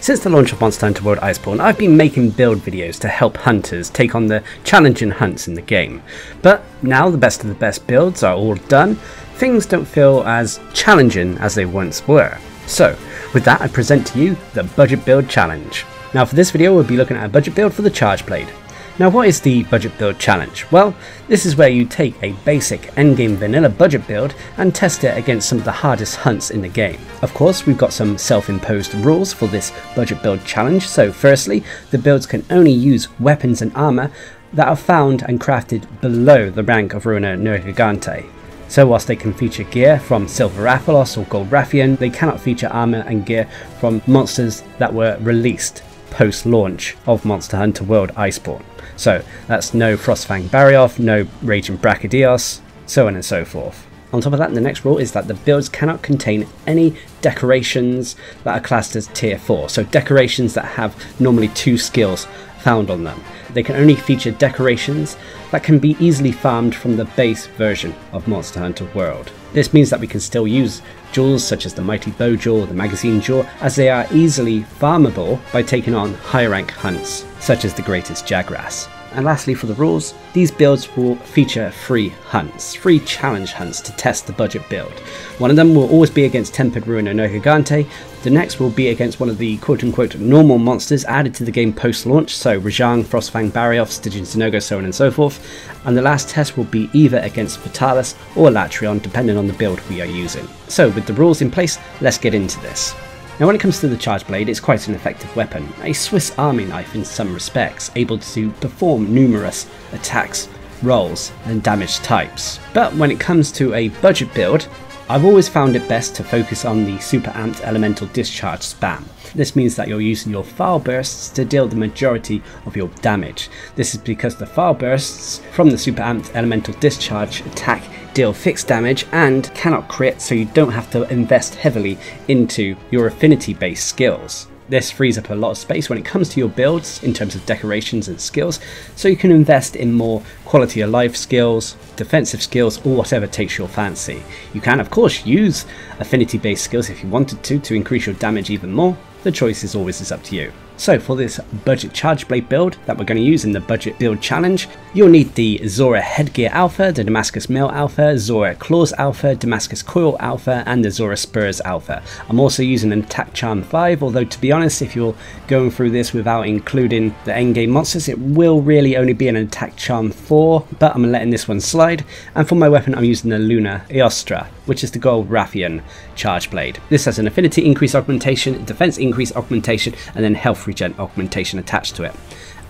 Since the launch of Monster Hunter World Iceborne, I've been making build videos to help hunters take on the challenging hunts in the game. But now the best of the best builds are all done, things don't feel as challenging as they once were. So, with that I present to you the Budget Build Challenge. Now for this video we'll be looking at a budget build for the Darcblade. Now what is the Budget Build Challenge? Well, this is where you take a basic endgame vanilla budget build and test it against some of the hardest hunts in the game. Of course, we've got some self-imposed rules for this Budget Build Challenge. So firstly, the builds can only use weapons and armour that are found and crafted below the rank of Ruiner no Gigante. So whilst they can feature gear from Silver Rathalos or Gold Rathian, they cannot feature armour and gear from monsters that were released post-launch of Monster Hunter World Iceborne. So that's no Frostfang Barioth, no Raging Brachydios, so on and so forth. On top of that, the next rule is that the builds cannot contain any decorations that are classed as tier 4, so decorations that have normally 2 skills found on them. They can only feature decorations that can be easily farmed from the base version of Monster Hunter World. This means that we can still use jewels such as the Mighty Bow Jewel or the Magazine Jewel, as they are easily farmable by taking on higher rank hunts such as the Greatest Jagras. And lastly, for the rules, these builds will feature free hunts, free challenge hunts to test the budget build. One of them will always be against Tempered Ruiner no Gigante, the next will be against one of the quote-unquote normal monsters added to the game post-launch, so Rajang, Frostfang Barioth, Stygian Sinogo, so on and so forth, and the last test will be either against Fatalis or Latrion, depending on the build we are using. So with the rules in place, let's get into this. Now when it comes to the Darcblade, it's quite an effective weapon, a Swiss army knife in some respects, able to perform numerous attacks, rolls and damage types. But when it comes to a budget build, I've always found it best to focus on the super amped elemental discharge spam. This means that you're using your fire bursts to deal the majority of your damage. This is because the fire bursts from the super amped elemental discharge attack deal fixed damage and cannot crit, so you don't have to invest heavily into your affinity based skills. This frees up a lot of space when it comes to your builds in terms of decorations and skills, so you can invest in more quality of life skills, defensive skills, or whatever takes your fancy. You can of course use affinity based skills if you wanted to increase your damage even more. The choice is always up to you. So for this budget Darcblade build that we're going to use in the budget build challenge, you'll need the Zora Headgear Alpha, the Damascus Mail Alpha, Zora Claws Alpha, Damascus Coil Alpha, and the Zora Spurs Alpha. I'm also using an Attack Charm 5, although to be honest, if you're going through this without including the endgame monsters, it will really only be an Attack Charm 4, but I'm letting this one slide. And for my weapon, I'm using the Luna Eostra, which is the Gold Rathian Darcblade. This has an affinity increase augmentation, defense increase augmentation, and then health regen augmentation attached to it.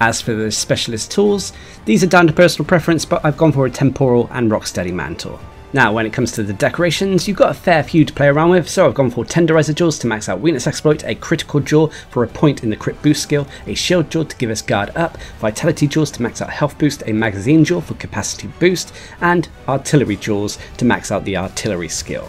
As for the specialist tools, these are down to personal preference, but I've gone for a temporal and rocksteady mantle. Now when it comes to the decorations, you've got a fair few to play around with, so I've gone for Tenderizer Jewels to max out weakness exploit, a critical jewel for a point in the crit boost skill, a shield jewel to give us guard up, vitality jewels to max out health boost, a magazine jewel for capacity boost, and artillery jewels to max out the artillery skill.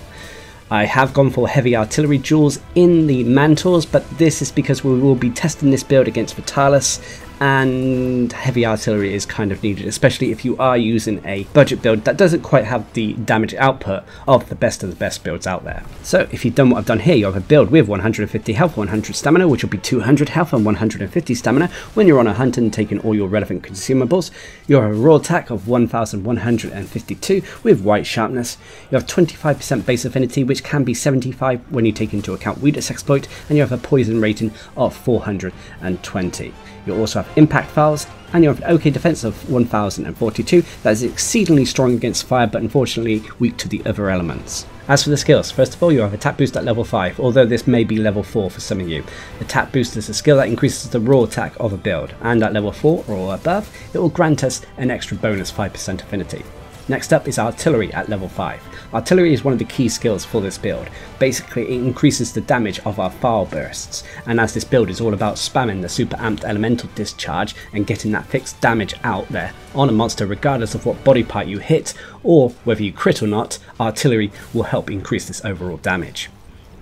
I have gone for heavy artillery jewels in the mantles, but this is because we will be testing this build against Fatalis, and heavy artillery is kind of needed, especially if you are using a budget build that doesn't quite have the damage output of the best builds out there. So if you've done what I've done here, you have a build with 150 health, 100 stamina, which will be 200 health and 150 stamina when you're on a hunt and taking all your relevant consumables. You have a raw attack of 1152 with white sharpness. You have 25% base affinity, which can be 75 when you take into account weakness exploit, and you have a poison rating of 420. You also have impact files, and you have an OK defense of 1042 that is exceedingly strong against fire, but unfortunately weak to the other elements. As for the skills, first of all you have attack boost at level 5, although this may be level 4 for some of you. Attack boost is a skill that increases the raw attack of a build, and at level 4 or above it will grant us an extra bonus 5% affinity. Next up is artillery at level 5. Artillery is one of the key skills for this build. Basically it increases the damage of our fire bursts, and as this build is all about spamming the super amped elemental discharge and getting that fixed damage out there on a monster regardless of what body part you hit or whether you crit or not, artillery will help increase this overall damage.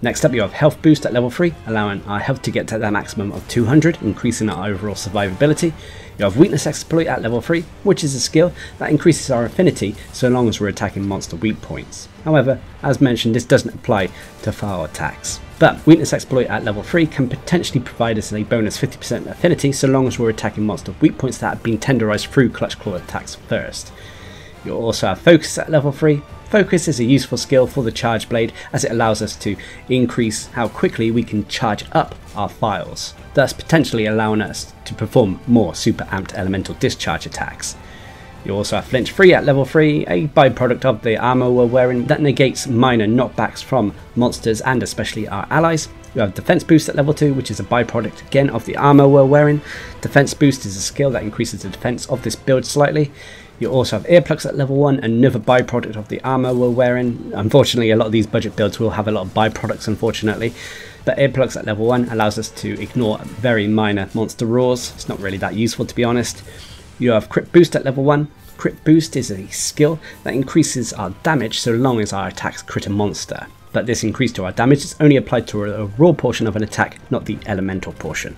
Next up you have health boost at level 3, allowing our health to get to the maximum of 200, increasing our overall survivability. You have weakness exploit at level 3, which is a skill that increases our affinity so long as we're attacking monster weak points. However, as mentioned, this doesn't apply to foul attacks. But weakness exploit at level 3 can potentially provide us a bonus 50% affinity so long as we're attacking monster weak points that have been tenderized through clutch claw attacks first. You'll also have focus at level 3. Focus is a useful skill for the charge blade as it allows us to increase how quickly we can charge up our files, thus potentially allowing us to perform more super amped elemental discharge attacks. You also have flinch free at level 3, a byproduct of the armor we're wearing that negates minor knockbacks from monsters and especially our allies. You have defense boost at level 2, which is a byproduct again of the armor we're wearing. Defense boost is a skill that increases the defense of this build slightly. You also have earplugs at level 1, another byproduct of the armor we're wearing. Unfortunately, a lot of these budget builds will have a lot of byproducts, unfortunately. But earplugs at level 1 allows us to ignore very minor monster roars. It's not really that useful, to be honest. You have crit boost at level 1. Crit boost is a skill that increases our damage so long as our attacks crit a monster. But this increase to our damage is only applied to a raw portion of an attack, not the elemental portion.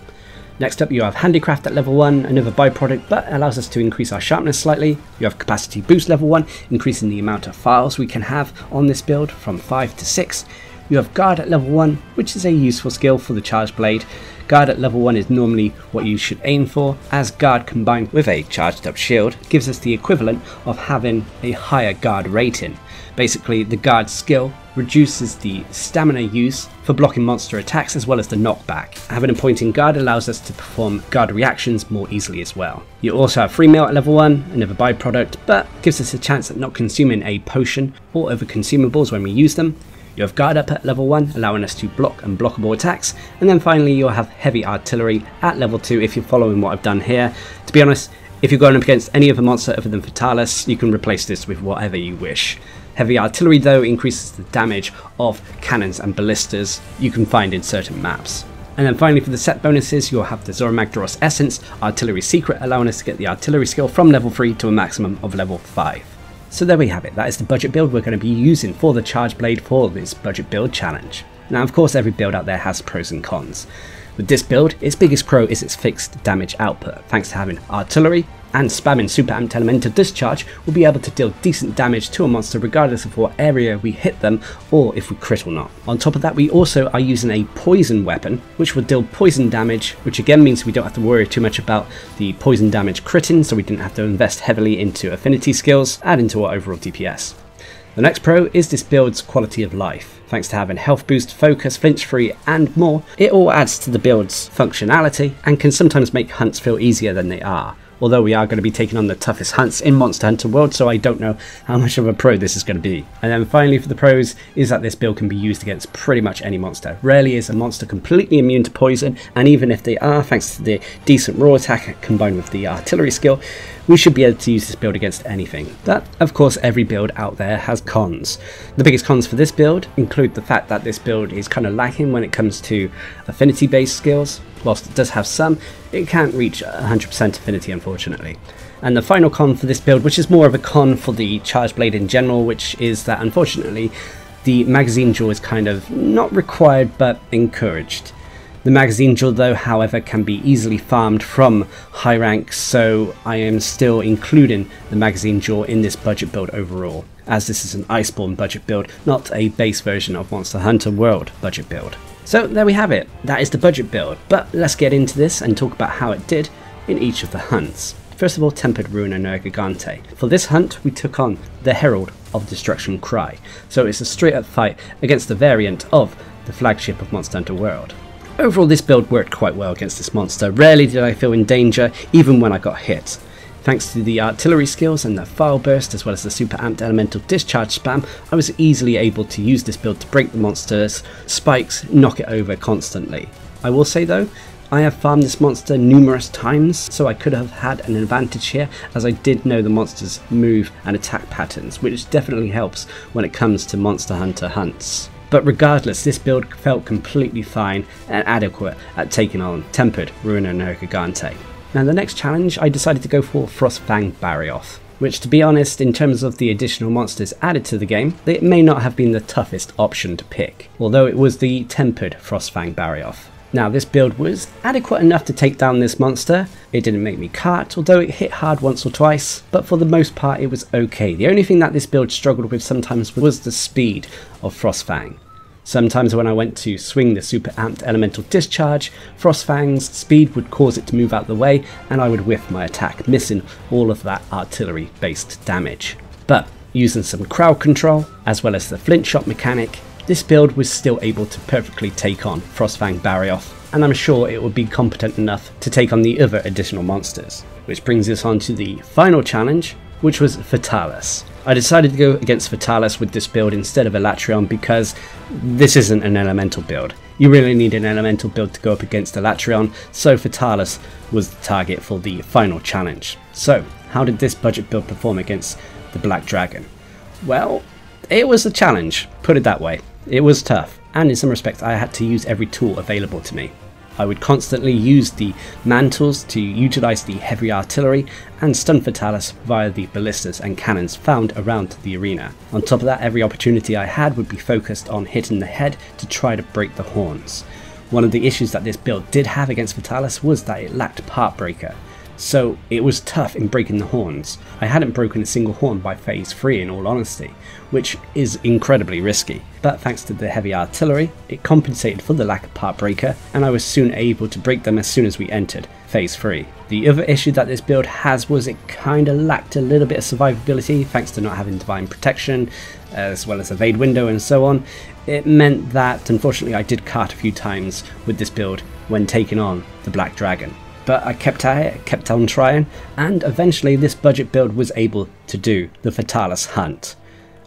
Next up you have handicraft at level 1, another byproduct but allows us to increase our sharpness slightly. You have capacity boost level 1, increasing the amount of files we can have on this build from 5 to 6. You have guard at level 1, which is a useful skill for the charge blade. Guard at level 1 is normally what you should aim for, as guard combined with a charged up shield gives us the equivalent of having a higher guard rating. Basically, the guard skill reduces the stamina use for blocking monster attacks as well as the knockback. Having a point in guard allows us to perform guard reactions more easily as well. You also have free meal at level 1, another byproduct, but gives us a chance at not consuming a potion or other consumables when we use them. You have guard up at level 1, allowing us to block unblockable attacks, and then finally you'll have heavy artillery at level 2 if you're following what I've done here. To be honest, if you're going up against any other monster other than Fatalis, you can replace this with whatever you wish. Heavy artillery though increases the damage of cannons and ballistas you can find in certain maps. And then finally for the set bonuses, you'll have the Zoramagdaros Essence, Artillery Secret, allowing us to get the artillery skill from level 3 to a maximum of level 5. So there we have it, that is the budget build we're going to be using for the charge blade for this budget build challenge. Now of course every build out there has pros and cons. With this build, its biggest pro is its fixed damage output. Thanks to having artillery and spamming super amped elemental discharge, we'll be able to deal decent damage to a monster regardless of what area we hit them or if we crit or not. On top of that, we also are using a poison weapon which will deal poison damage, which again means we don't have to worry too much about the poison damage critting, so we didn't have to invest heavily into affinity skills, adding to our overall DPS. The next pro is this build's quality of life. Thanks to having health boost, focus, flinch free and more, it all adds to the build's functionality and can sometimes make hunts feel easier than they are. Although we are going to be taking on the toughest hunts in Monster Hunter World, so I don't know how much of a pro this is going to be. And then finally for the pros is that this build can be used against pretty much any monster. Rarely is a monster completely immune to poison, and even if they are, thanks to the decent raw attack combined with the artillery skill, we should be able to use this build against anything. But of course every build out there has cons. The biggest cons for this build include the fact that this build is kind of lacking when it comes to affinity based skills. Whilst it does have some, it can't reach 100% affinity unfortunately. And the final con for this build, which is more of a con for the charge blade in general, which is that unfortunately the magazine jaw is kind of not required but encouraged. The magazine jaw though, however, can be easily farmed from high ranks, so I am still including the magazine jaw in this budget build overall, as this is an Iceborne budget build, not a base version of Monster Hunter World budget build. So there we have it, that is the budget build, but let's get into this and talk about how it did in each of the hunts. First of all, Tempered Ruin Gigante. For this hunt we took on the Herald of Destruction Cry, so it's a straight up fight against the variant of the flagship of Monster Hunter World. Overall this build worked quite well against this monster, rarely did I feel in danger even when I got hit. Thanks to the artillery skills and the file burst as well as the super amped elemental discharge spam, I was easily able to use this build to break the monster's spikes, knock it over constantly. I will say though, I have farmed this monster numerous times, so I could have had an advantage here as I did know the monster's move and attack patterns, which definitely helps when it comes to Monster Hunter hunts. But regardless, this build felt completely fine and adequate at taking on Tempered Ruin Gigante. Now the next challenge I decided to go for Frostfang Barioth. which, to be honest, in terms of the additional monsters added to the game, it may not have been the toughest option to pick, although it was the tempered Frostfang Barioth. Now, this build was adequate enough to take down this monster. It didn't make me cart, although it hit hard once or twice, but for the most part it was okay. The only thing that this build struggled with sometimes was the speed of Frostfang. Sometimes when I went to swing the super amped elemental discharge, Frostfang's speed would cause it to move out the way, and I would whiff my attack, missing all of that artillery based damage. But using some crowd control, as well as the flint shot mechanic, this build was still able to perfectly take on Frostfang Barioth, and I'm sure it would be competent enough to take on the other additional monsters. Which brings us on to the final challenge, which was Fatalis. I decided to go against Fatalis with this build instead of Elatrion because this isn't an elemental build. You really need an elemental build to go up against Elatrion, so Fatalis was the target for the final challenge. So, how did this budget build perform against the Black Dragon? Well, it was a challenge, put it that way. It was tough, and in some respects I had to use every tool available to me. I would constantly use the mantles to utilise the heavy artillery and stun Fatalis via the ballistas and cannons found around the arena. On top of that, every opportunity I had would be focused on hitting the head to try to break the horns. One of the issues that this build did have against Fatalis was that it lacked Partbreaker, so it was tough in breaking the horns. I hadn't broken a single horn by phase 3 in all honesty, which is incredibly risky, but thanks to the heavy artillery, it compensated for the lack of Partbreaker, and I was soon able to break them as soon as we entered phase 3. The other issue that this build has was it kinda lacked a little bit of survivability thanks to not having Divine Protection, as well as Evade Window and so on. It meant that unfortunately I did cart a few times with this build when taking on the Black Dragon. But I kept at it, kept on trying, and eventually this budget build was able to do the Fatalis hunt.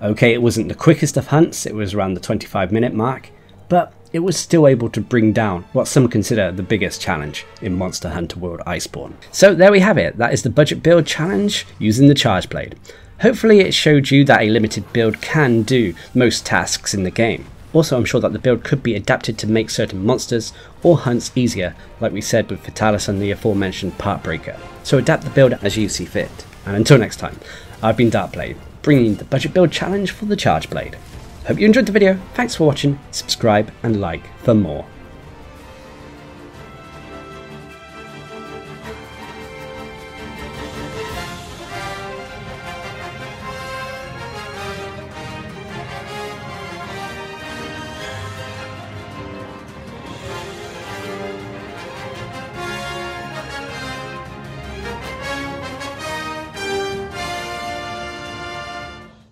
Okay, it wasn't the quickest of hunts, it was around the 25-minute mark, but it was still able to bring down what some consider the biggest challenge in Monster Hunter World Iceborne. So there we have it, that is the budget build challenge using the Darcblade. Hopefully it showed you that a limited build can do most tasks in the game. Also, I'm sure that the build could be adapted to make certain monsters or hunts easier, like we said with Fatalis and the aforementioned Partbreaker. So adapt the build as you see fit. And until next time, I've been Darcblade, bringing the budget build challenge for the Darcblade. Hope you enjoyed the video, thanks for watching, subscribe and like for more.